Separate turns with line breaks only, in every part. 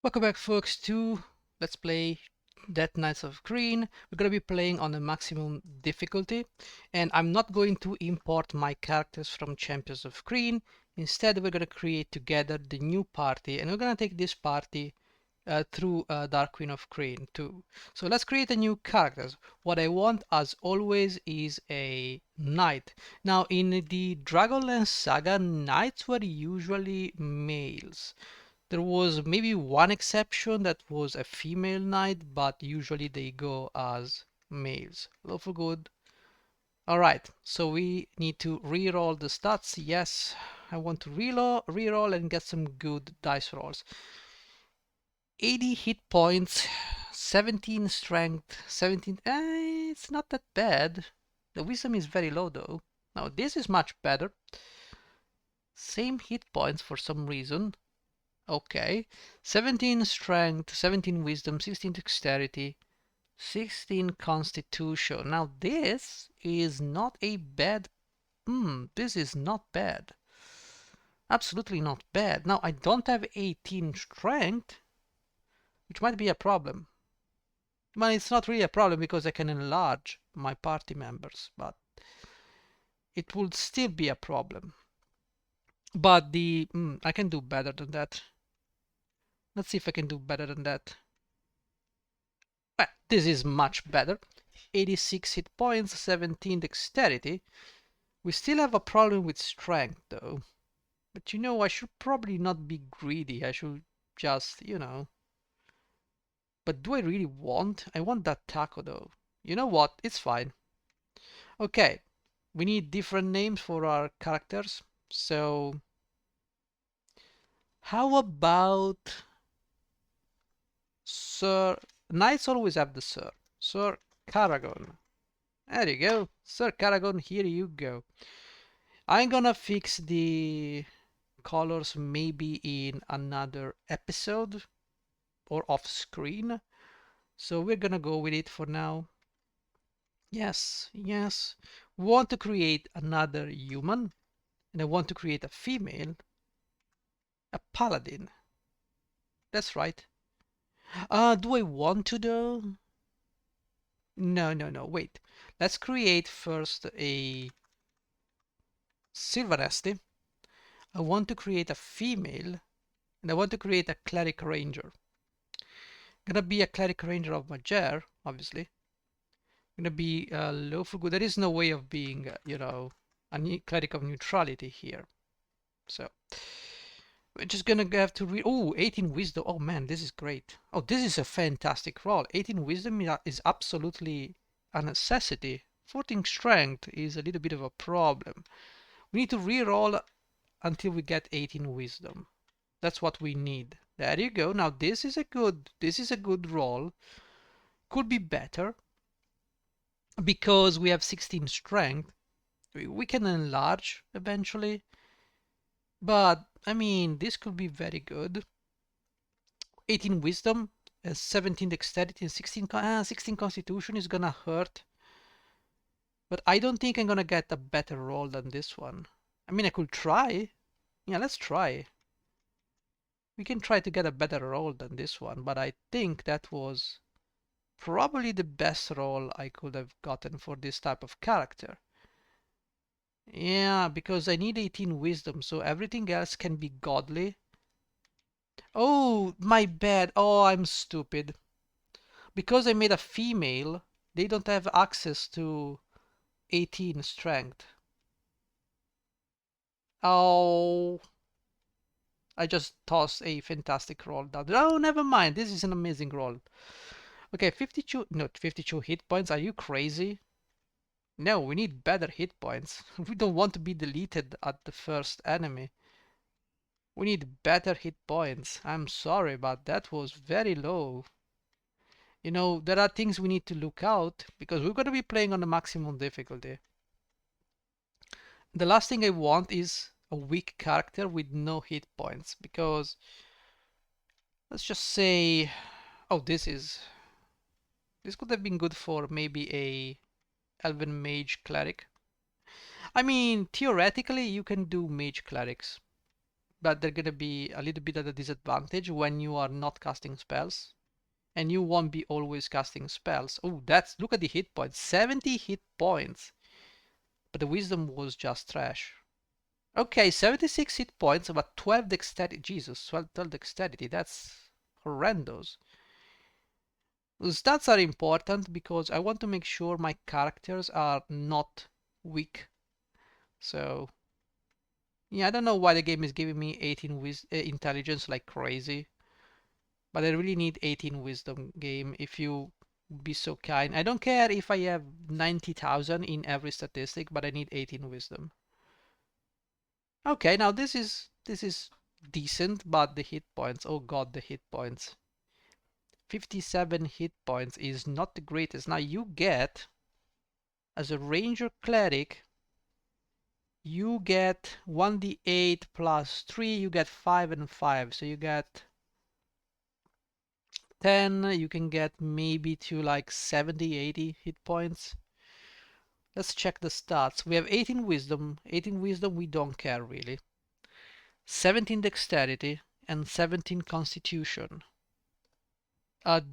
Welcome back, folks, to Let's Play Death Knights of Krynn. We're going to be playing on the maximum difficulty, and I'm not going to import my characters from Champions of Krynn. Instead, we're going to create together the new party, and we're going to take this party through Dark Queen of Krynn too. So let's create a new characters. What I want, as always, is a knight. Now, in the Dragonlance Saga, knights were usually males. There was maybe one exception that was a female knight, but usually they go as males. Lawful good. Alright, so we need to reroll the stats. Yes, I want to reroll and get some good dice rolls. 80 hit points, 17 strength, 17. It's not that bad. The wisdom is very low though. Now this is much better. Same hit points for some reason. Okay, 17 strength, 17 wisdom, 16 dexterity, 16 constitution. Now this is not a bad, this is not bad. Absolutely not bad. Now I don't have 18 strength, which might be a problem. But it's not really a problem because I can enlarge my party members, but it would still be a problem. But I can do better than that. Let's see if I can do better than that. Well, this is much better. 86 hit points, 17 dexterity. We still have a problem with strength though. But you know, I should probably not be greedy. I should just, But do I really want? I want that taco though. You know what? It's fine. Okay. We need different names for our characters. So how about Sir? Knights always have the Sir. Sir Caragon. There you go. Sir Caragon, here you go. I'm gonna fix the colors maybe in another episode or off screen. So we're gonna go with it for now. Yes, yes. We want to create another human, and I want to create a female, a paladin. That's right. Do I want to though? No, no, no. Wait. Let's create first a Silver Esty. I want to create a female, and I want to create a cleric ranger. Gonna be a cleric ranger of Majer, obviously. Gonna be low for good. There is no way of being, a cleric of neutrality here. So we're just gonna have to read. Oh, 18 wisdom. Oh man, this is great. Oh, this is a fantastic roll. 18 wisdom is absolutely a necessity. 14 strength is a little bit of a problem. We need to re-roll until we get 18 wisdom. That's what we need. There you go. Now this is a good roll. Could be better because we have 16 strength. We can enlarge eventually, but I mean this could be very good. 18 wisdom, 17 dexterity, and 16 constitution is gonna hurt. But I don't think I'm gonna get a better roll than this one. I mean, I could try. Yeah, let's try. We can try to get a better roll than this one, but I think that was probably the best roll I could have gotten for this type of character. Yeah, because I need 18 wisdom, so everything else can be godly. Oh, my bad. Oh, I'm stupid. Because I made a female, they don't have access to 18 strength. Oh, I just tossed a fantastic roll down. Oh, never mind. This is an amazing roll. Okay, 52, not 52 hit points. Are you crazy? No, we need better hit points. We don't want to be deleted at the first enemy. We need better hit points. I'm sorry, but that was very low. You know, there are things we need to look out because we're going to be playing on the maximum difficulty. The last thing I want is a weak character with no hit points because let's just say, oh, this could have been good for maybe a Elven Mage Cleric. I mean, theoretically, you can do Mage Clerics, but they're gonna be a little bit at a disadvantage when you are not casting spells. And you won't be always casting spells. Oh, look at the hit points. 70 hit points. But the wisdom was just trash. Okay, 76 hit points, but 12 dexterity. Jesus, 12 dexterity. That's horrendous. The stats are important because I want to make sure my characters are not weak. So, yeah, I don't know why the game is giving me 18 intelligence like crazy. But I really need 18 wisdom game if you be so kind. I don't care if I have 90,000 in every statistic, but I need 18 wisdom. Okay, now this is decent, but the hit points, oh god, the hit points. 57 hit points is not the greatest. Now you get, as a ranger cleric, you get 1d8 plus 3, you get 5 and 5. So you get 10, you can get maybe to like 70, 80 hit points. Let's check the stats. We have 18 wisdom. 18 wisdom, we don't care really. 17 dexterity and 17 constitution.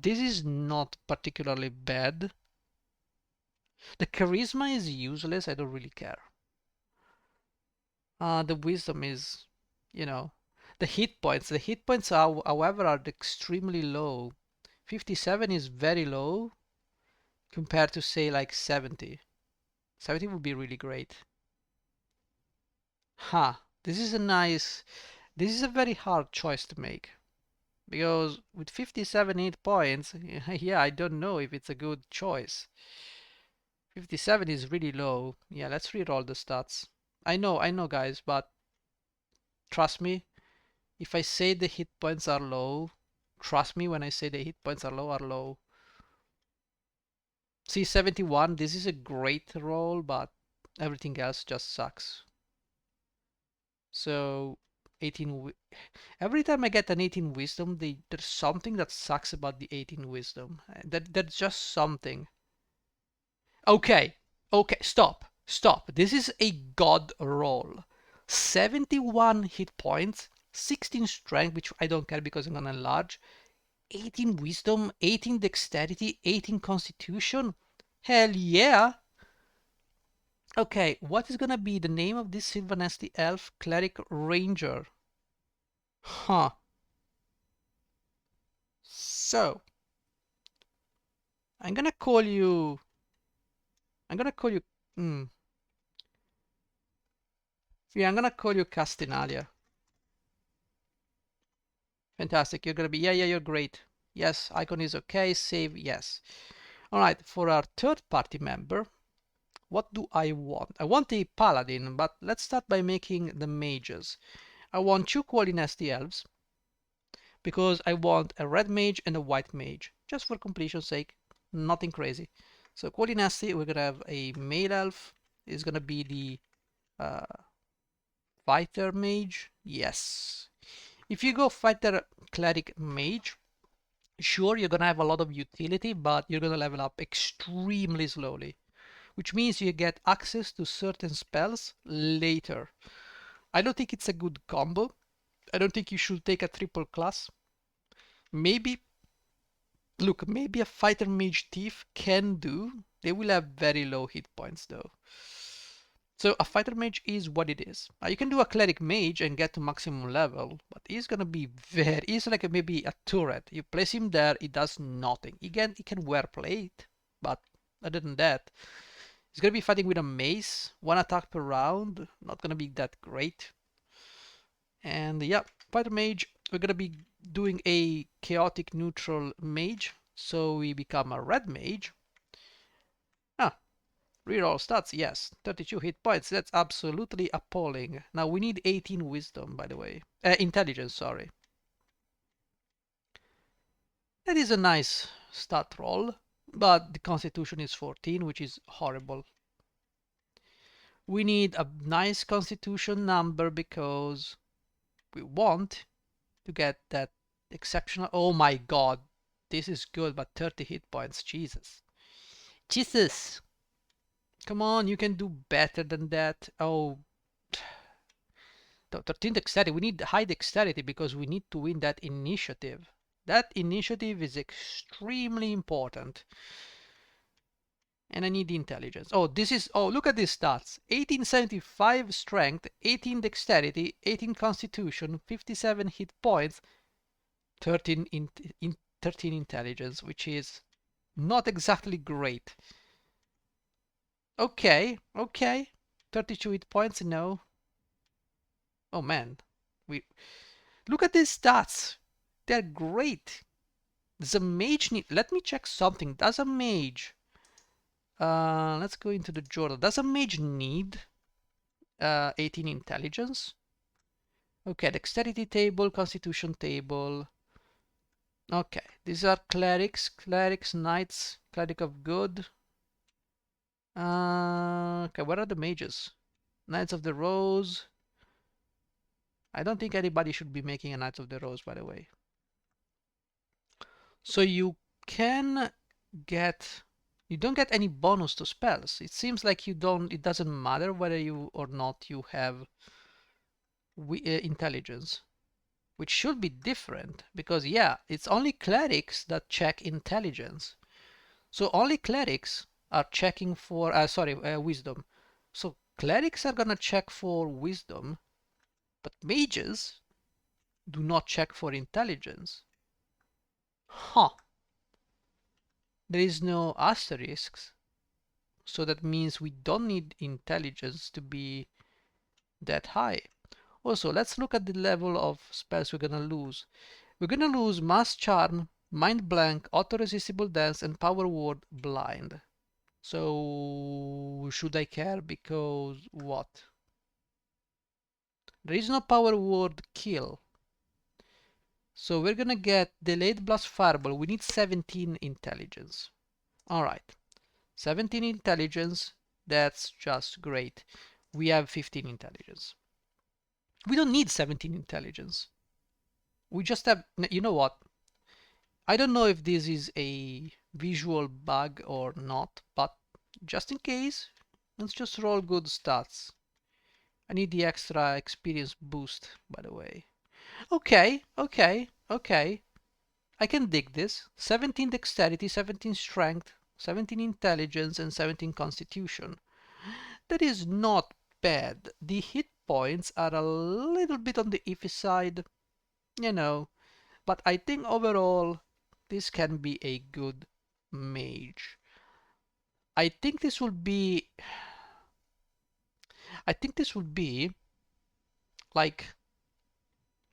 This is not particularly bad. The charisma is useless. I don't really care. The wisdom is, you know, the hit points. The hit points, are, however, are extremely low. 57 is very low compared to, say, like 70. 70 would be really great. Huh. This is a nice... This is a very hard choice to make. Because with 57 hit points, yeah, I don't know if it's a good choice. 57 is really low. Yeah, let's reroll the stats. I know guys, but trust me, if I say the hit points are low, trust me when I say the hit points are low. See, 71, this is a great roll, but everything else just sucks. So, 18, every time I get an 18 wisdom, there's something that sucks about the 18 wisdom. That's just something. Okay, okay, stop. This is a god roll. 71 hit points, 16 strength, which I don't care because I'm gonna enlarge, 18 wisdom, 18 dexterity, 18 constitution. Hell yeah! Okay, what is gonna be the name of this Sylvanesti elf cleric ranger? Huh. So, I'm gonna call you. I'm gonna call you. Hmm. Yeah, I'm gonna call you Castinalia. Fantastic. You're gonna be. Yeah, you're great. Yes, icon is okay. Save, yes. All right, for our third party member, what do I want? I want a paladin, but let's start by making the mages. I want two Qualinesti elves because I want a red mage and a white mage, just for completion's sake. Nothing crazy. So Qualinesti, we're gonna have a male elf. Is gonna be the uh, fighter mage. Yes. If you go fighter cleric mage, sure, you're gonna have a lot of utility, but you're gonna level up extremely slowly, which means you get access to certain spells later. I don't think it's a good combo. I don't think you should take a triple class. Maybe, look, maybe a fighter mage thief can do. They will have very low hit points though. So a fighter mage is what it is. You can do a cleric mage and get to maximum level, but he's gonna be he's like maybe a turret. You place him there, he does nothing. He can wear plate, but other than that, he's gonna be fighting with a mace, one attack per round, not gonna be that great. And yeah, fighter mage, we're gonna be doing a chaotic neutral mage, so we become a red mage. Ah, reroll stats, yes. 32 hit points, that's absolutely appalling. Now we need 18 wisdom, by the way. Intelligence, sorry. That is a nice stat roll, but the constitution is 14, which is horrible. We need a nice constitution number because we want to get that exceptional. Oh my god, this is good, but 30 hit points, Jesus. Jesus! Come on, you can do better than that. Oh, 13 dexterity. We need high dexterity because we need to win that initiative. That initiative is extremely important. And I need the intelligence. Oh, look at these stats. 1875 strength, 18 dexterity, 18 constitution, 57 hit points, 13 13 intelligence, which is not exactly great. Okay, okay. 32 hit points, no. Oh man. We look at these stats. They're great. Does a mage need... Let me check something. Does a mage... let's go into the journal. Does a mage need 18 intelligence? Okay, dexterity table, constitution table. Okay, these are clerics, knights, cleric of good. Okay, where are the mages? Knights of the Rose. I don't think anybody should be making a Knights of the Rose, by the way. So you can get... You don't get any bonus to spells. It seems like you don't... It doesn't matter whether you or not you have intelligence. Which should be different, because yeah, it's only clerics that check intelligence. So only clerics are checking for, wisdom. So clerics are gonna check for wisdom, but mages do not check for intelligence. Huh. There is no asterisks, so that means we don't need intelligence to be that high. Also, let's look at the level of spells we're gonna lose. We're gonna lose Mass Charm, Mind Blank, Auto-Resistible Dance, and Power Word Blind. So, should I care? Because what? There is no Power Word Kill. So we're gonna get Delayed Blast Fireball. We need 17 intelligence. Alright. 17 intelligence. That's just great. We have 15 intelligence. We don't need 17 intelligence. We just have... You know what? I don't know if this is a visual bug or not, but just in case, let's just roll good stats. I need the extra experience boost, by the way. Okay, okay, okay. I can dig this. 17 dexterity, 17 strength, 17 intelligence, and 17 constitution. That is not bad. The hit points are a little bit on the iffy side, you know, but I think overall this can be a good mage. I think this will be like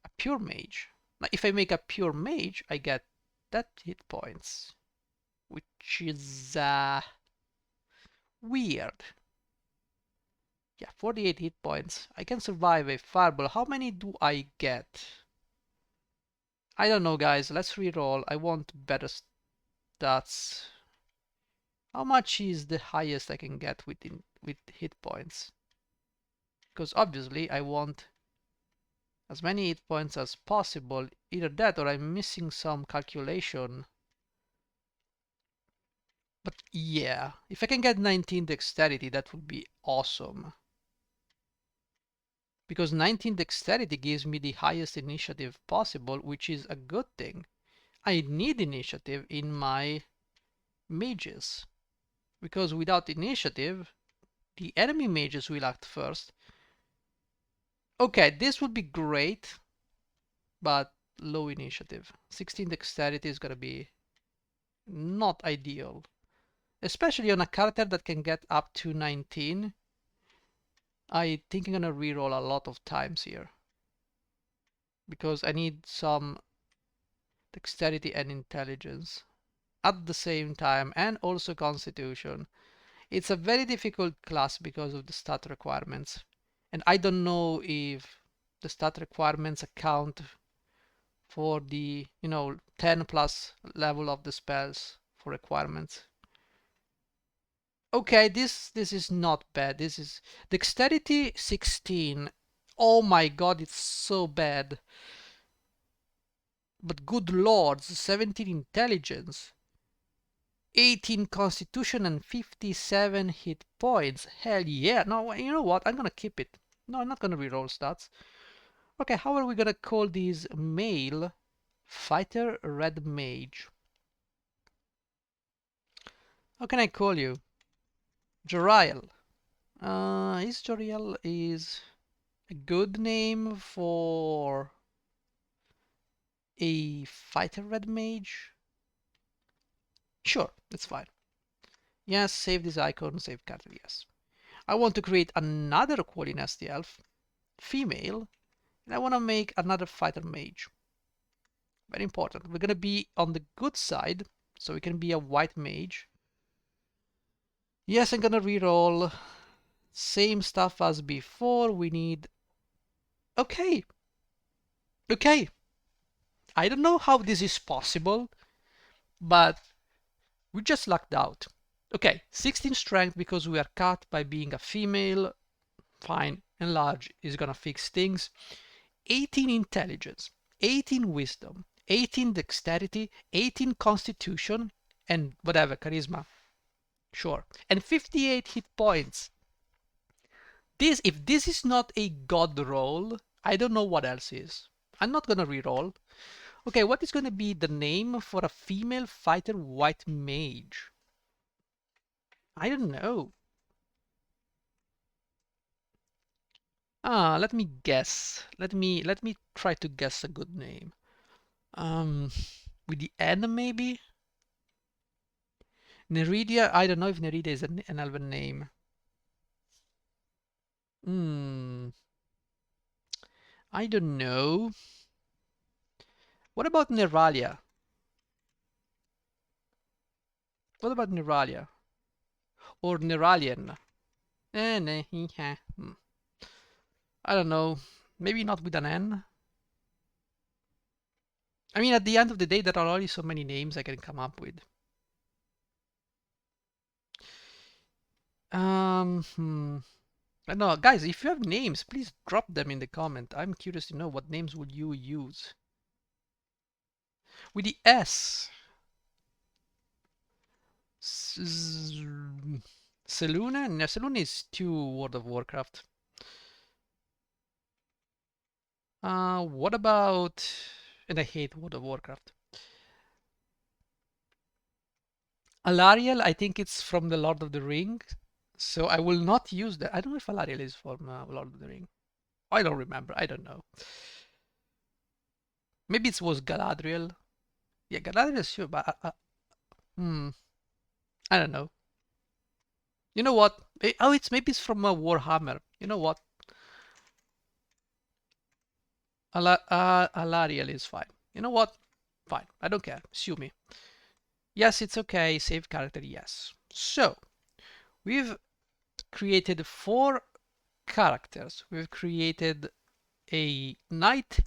a pure mage. Like if I make a pure mage, I get that hit points, which is weird. Yeah, 48 hit points. I can survive a fireball. How many do I get? I don't know, guys. Let's reroll. I want better stats. How much is the highest I can get with hit points? Because obviously I want as many hit points as possible. Either that or I'm missing some calculation. But yeah, if I can get 19 dexterity, that would be awesome. Because 19 dexterity gives me the highest initiative possible, which is a good thing. I need initiative in my mages. Because without initiative, the enemy mages will act first. Okay, this would be great, but low initiative. 16 dexterity is gonna be not ideal. Especially on a character that can get up to 19. I think I'm gonna reroll a lot of times here. Because I need some dexterity and intelligence at the same time, and also constitution. It's a very difficult class because of the stat requirements. And I don't know if the stat requirements account for the, 10 plus level of the spells for requirements. Okay, this is not bad. This is dexterity 16. Oh my god, it's so bad. But good lords, 17 intelligence, 18 constitution, and 57 hit points. Hell yeah. No, you know what? I'm gonna keep it. No, I'm not gonna reroll stats. Okay, how are we gonna call this male fighter red mage? How can I call you? Joriel. Is Joriel is a good name for a fighter red mage? Sure, that's fine. Yes, save this icon, save character, yes. I want to create another quality nasty elf, female, and I want to make another fighter mage. Very important. We're gonna be on the good side, so we can be a white mage. Yes, I'm gonna reroll. Same stuff as before. We need... Okay. Okay. I don't know how this is possible, but we just lucked out. Okay, 16 strength because we are cut by being a female. Fine, enlarge is gonna fix things. 18 intelligence, 18 wisdom, 18 dexterity, 18 constitution, and whatever, charisma. Sure. And 58 hit points. If this is not a god roll, I don't know what else is. I'm not gonna reroll. Okay, what is gonna be the name for a female fighter white mage? I don't know. Let me guess. Let me try to guess a good name. Um, with the N maybe? Neridia? I don't know if Neridia is an elven name. I don't know. What about Neralia? What about Neralia? Or Neralian? I don't know. Maybe not with an N. I mean, at the end of the day, there are already so many names I can come up with. I don't know, guys, if you have names, please drop them in the comment. I'm curious to know what names would you use. With the S. Selune? No, Selune is too World of Warcraft. What about... And I hate World of Warcraft. Alariel, I think it's from the Lord of the Ring. So I will not use that. I don't know if Alariel is from Lord of the Ring. I don't remember. I don't know. Maybe it was Galadriel. Yeah, Galadriel is sure, but I don't know. You know what? Oh, maybe it's from Warhammer. You know what? Alariel is fine. You know what? Fine. I don't care. Sue me. Yes, it's okay. Save character. Yes. So we've created 4 characters. We've created a knight,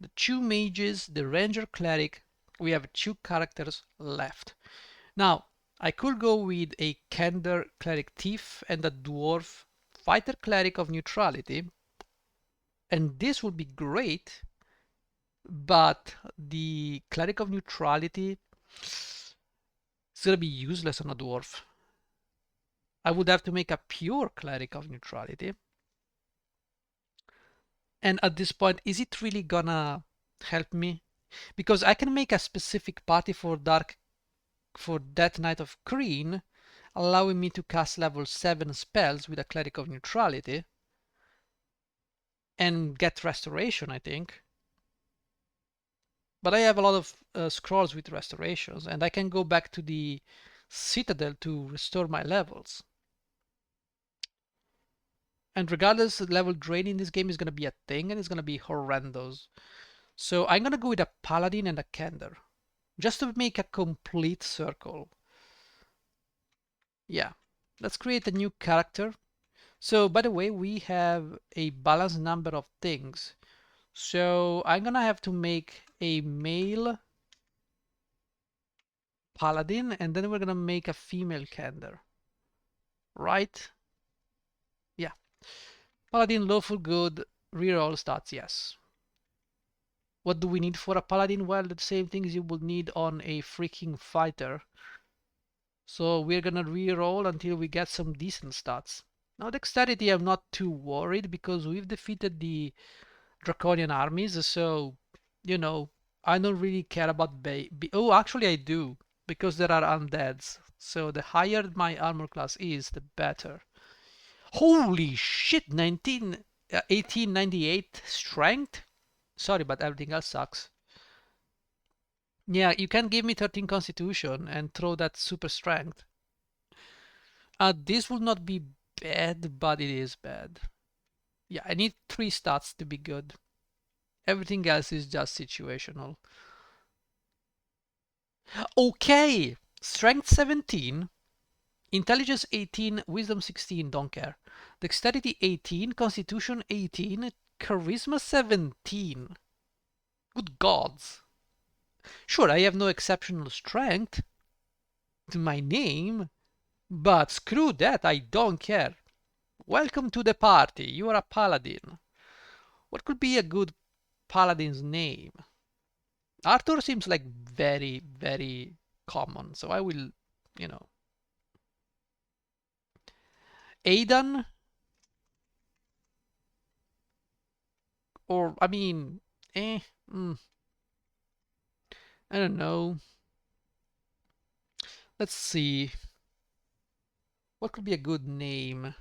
the 2 mages, the ranger cleric. We have 2 characters left. Now, I could go with a Kender cleric thief and a dwarf fighter cleric of neutrality, and this would be great, but the cleric of neutrality is gonna be useless on a dwarf. I would have to make a pure cleric of neutrality. And at this point, is it really gonna help me? Because I can make a specific party for Death Knight of Krynn, allowing me to cast level 7 spells with a cleric of neutrality and get restoration, I think. But I have a lot of scrolls with restorations, and I can go back to the Citadel to restore my levels. And regardless, the level drain in this game is going to be a thing, and it's going to be horrendous. So I'm going to go with a Paladin and a Kender, just to make a complete circle. Yeah, let's create a new character. So, by the way, we have a balanced number of things. So I'm going to have to make a male Paladin, and then we're going to make a female Kender. Right? Yeah. Paladin, lawful good, reroll stats, yes. What do we need for a Paladin? Well, the same things you would need on a freaking fighter. So we're gonna reroll until we get some decent stats. Now dexterity, I'm not too worried because we've defeated the draconian armies, so you know I don't really care about oh, actually I do, because there are undeads. So the higher my armor class is, the better. Holy shit, 1898 strength? Sorry, but everything else sucks. Yeah, you can give me 13 constitution and throw that super strength. This would not be bad, but it is bad. Yeah, I need 3 stats to be good. Everything else is just situational. Okay, strength 17, intelligence 18, wisdom 16, don't care. Dexterity 18, constitution 18, charisma 17. Good gods. Sure, I have no exceptional strength to my name, but screw that, I don't care. Welcome to the party, you are a paladin. What could be a good paladin's name? Arthur seems like very, very common, so I will, you know. Aidan? Or, I mean, eh, mm, I don't know. Let's see. What could be a good name?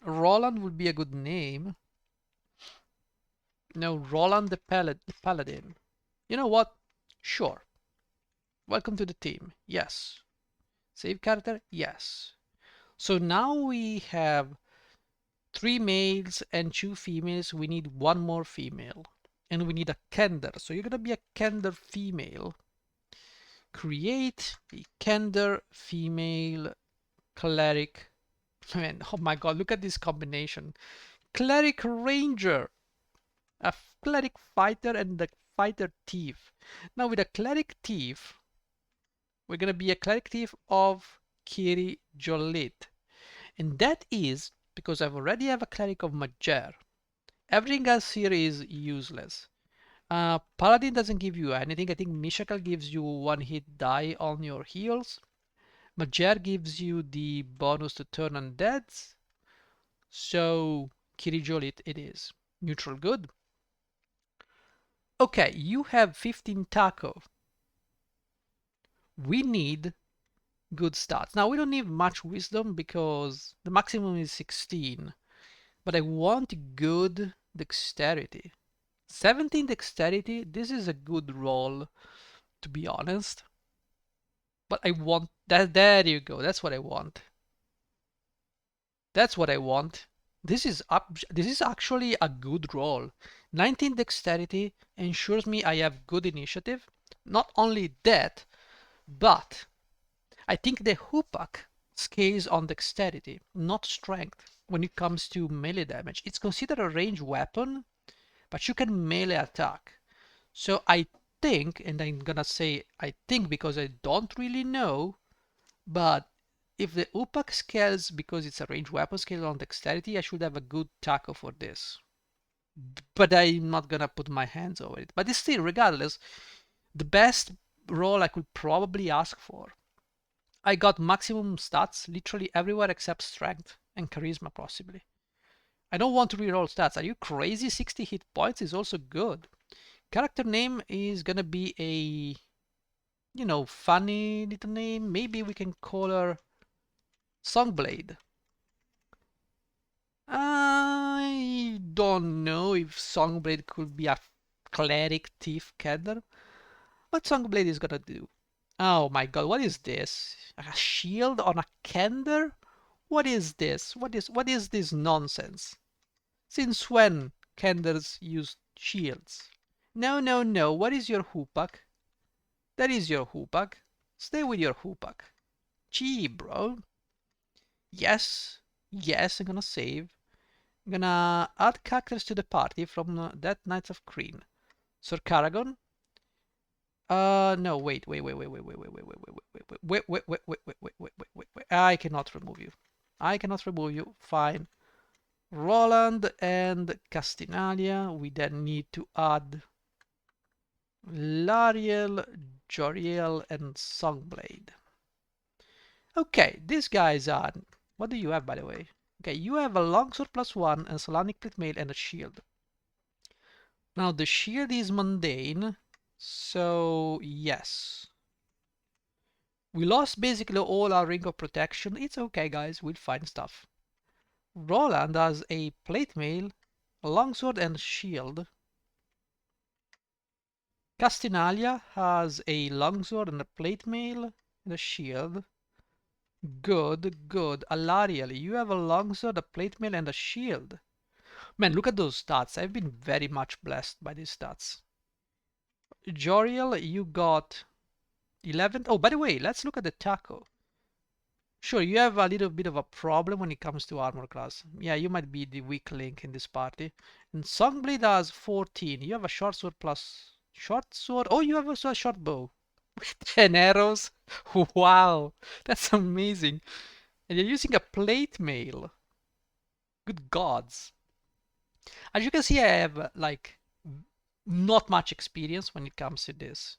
Roland would be a good name. No, Roland the Paladin. You know what? Sure. Welcome to the team. Yes. Save character? Yes. So now we have 3 males and 2 females. We need 1 more female. And we need a Kender. So you're gonna be a Kender female. Create a Kender female cleric. Man, oh my god, look at this combination. Cleric ranger. A cleric fighter and a fighter thief. Now with a cleric thief, we're gonna be a cleric thief of Kiri Jolit. And that is because I've already have a cleric of Majer. Everything else here is useless. Paladin doesn't give you anything. I think Mishakal gives you 1 hit die on your heals. Majer gives you the bonus to turn undeads. So Kirijolit it is. Neutral good. Okay, you have 15 taco. We need good stats. Now we don't need much wisdom because the maximum is 16. But I want good dexterity. 17 dexterity, this is a good roll, to be honest. But I want that. There you go. That's what I want. That's what I want. This is actually a good roll. 19 dexterity ensures me I have good initiative. Not only that, but I think the Hoopak scales on dexterity, not strength, when it comes to melee damage. It's considered a ranged weapon, but you can melee attack. So I think, and I'm gonna say I think because I don't really know, but if the Upak scales because it's a ranged weapon scale on dexterity, I should have a good tackle for this. But I'm not gonna put my hands over it. But it's still, regardless, the best roll I could probably ask for. I got maximum stats literally everywhere except strength and charisma possibly. I don't want to reroll stats. Are you crazy? 60 hit points is also good. Character name is gonna be a, funny little name. Maybe we can call her Songblade. I don't know if Songblade could be a cleric thief killer. What Songblade is gonna do? Oh my god, what is this? A shield on a kender? What is this? What is this nonsense? Since when kenders use shields? No, no, no. What is your hoopak? That is your hoopak. Stay with your hoopak. Gee, bro. Yes, yes, I'm gonna save. I'm gonna add characters to the party from that Knights of Krynn. Sir Caragon. No, wait. I cannot remove you. I cannot remove you. Fine. Roland and Castinalia. We then need to add Lariel, Joriel, and Songblade. Okay, these guys are. What do you have, by the way? Okay, you have a longsword +1 and Solanic plate mail and a shield. Now the shield is mundane, so yes. We lost basically all our ring of protection. It's okay, guys, we'll find stuff. Roland has a plate mail, a longsword, and a shield. Castinalia has a longsword and a plate mail and a shield. Good, good. Alariel, you have a longsword, a plate mail, and a shield. Man, look at those stats. I've been very much blessed by these stats. Joriel, you got 11. Oh, by the way, let's look at the taco. Sure, you have a little bit of a problem when it comes to armor class. Yeah, you might be the weak link in this party. And Songblade has 14. You have a short sword plus short sword. Oh, you have also a short bow with 10 arrows. Wow, that's amazing. And you're using a plate mail. Good gods. As you can see, I have like not much experience when it comes to this.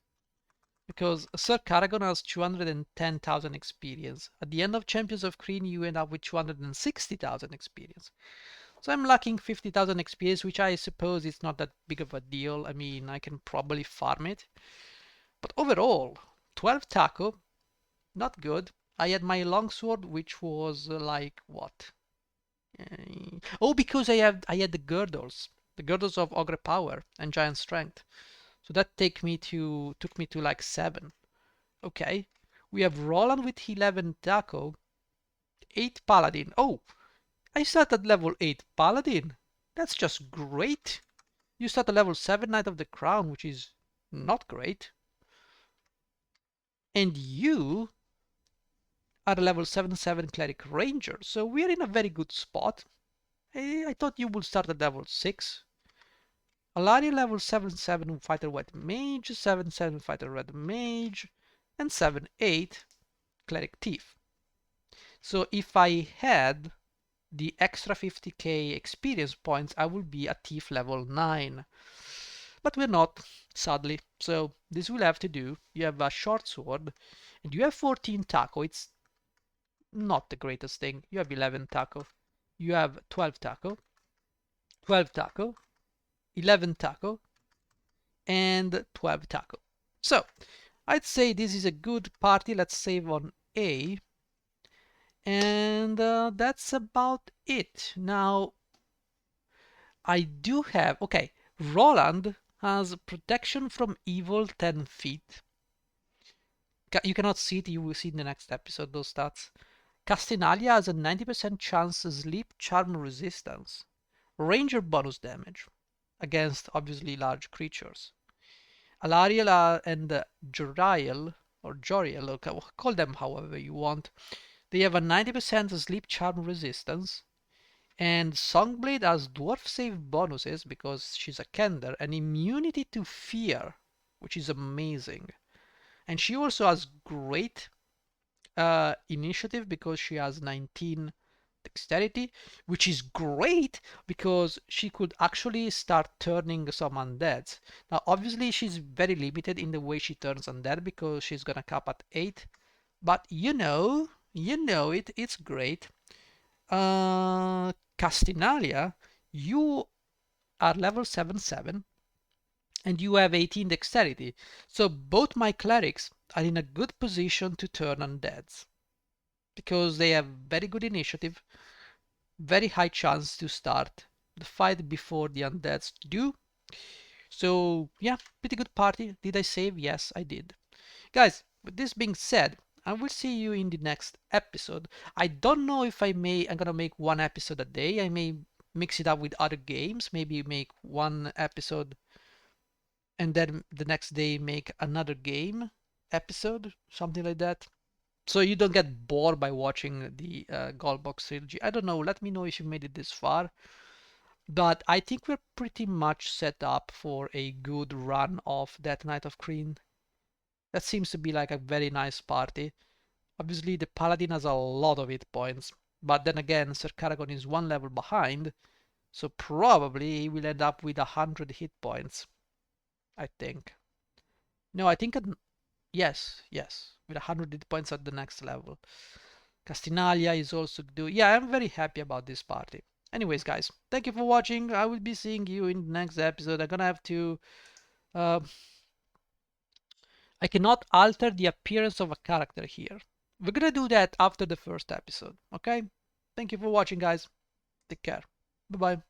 Because Sir Caragon has 210,000 experience. At the end of Champions of Krynn, you end up with 260,000 experience. So I'm lacking 50,000 experience, which I suppose is not that big of a deal. I mean, I can probably farm it. But overall, 12 taco, not good. I had my longsword, which was like what? Oh, because I had the girdles of Ogre Power and Giant Strength. So that took me to like 7. Okay. We have Roland with 11 taco, 8 paladin. Oh, I start at level 8 paladin. That's just great. You start at level 7 Knight of the Crown, which is not great. And you are a level 7 Cleric Ranger, so we're in a very good spot. I thought you would start at level 6. Alari level 7 Fighter White Mage, 7 Fighter Red Mage, and 7 8 Cleric Thief. So if I had the extra 50k experience points, I will be at Thief level 9. But we're not, sadly. So this will have to do. You have a short sword, and you have 14 taco. It's not the greatest thing. You have 11 taco. You have 12 taco, 12 taco, 11 taco, and 12 taco. So I'd say this is a good party. Let's save on A. And that's about it. Now, I do have, okay, Roland has protection from evil 10 feet. You cannot see it, you will see in the next episode those stats. Castinalia has a 90% chance sleep charm resistance. Ranger bonus damage against obviously large creatures. Alariel and Joriel, or Joriel, call them however you want, they have a 90% sleep charm resistance. And Songblade has dwarf save bonuses because she's a Kender and immunity to fear, which is amazing. And she also has great initiative because she has 19 dexterity, which is great because she could actually start turning some undeads. Now, obviously, she's very limited in the way she turns undead because she's gonna cap at 8. But it's great. Castinalia, you are level 7 and you have 18 dexterity. So both my clerics are in a good position to turn undeads because they have very good initiative, very high chance to start the fight before the undeads do. So yeah, pretty good party. Did I save? Yes, I did. Guys, with this being said, I will see you in the next episode. I don't know if I'm gonna make one episode a day. I may mix it up with other games. Maybe make one episode and then the next day make another game episode, something like that. So you don't get bored by watching the Goldbox trilogy. I don't know. Let me know if you made it this far. But I think we're pretty much set up for a good run of that Night of Krynn. That seems to be like a very nice party. Obviously, the Paladin has a lot of hit points, but then again, Sir Caragon is one level behind, so probably he will end up with 100 hit points, I think. No, I think, yes, with 100 hit points at the next level. Castinalia is also doing, yeah, I'm very happy about this party. Anyways, guys, thank you for watching. I will be seeing you in the next episode. I'm gonna have to uh, I cannot alter the appearance of a character here. We're gonna do that after the first episode, okay? Thank you for watching, guys. Take care. Bye bye.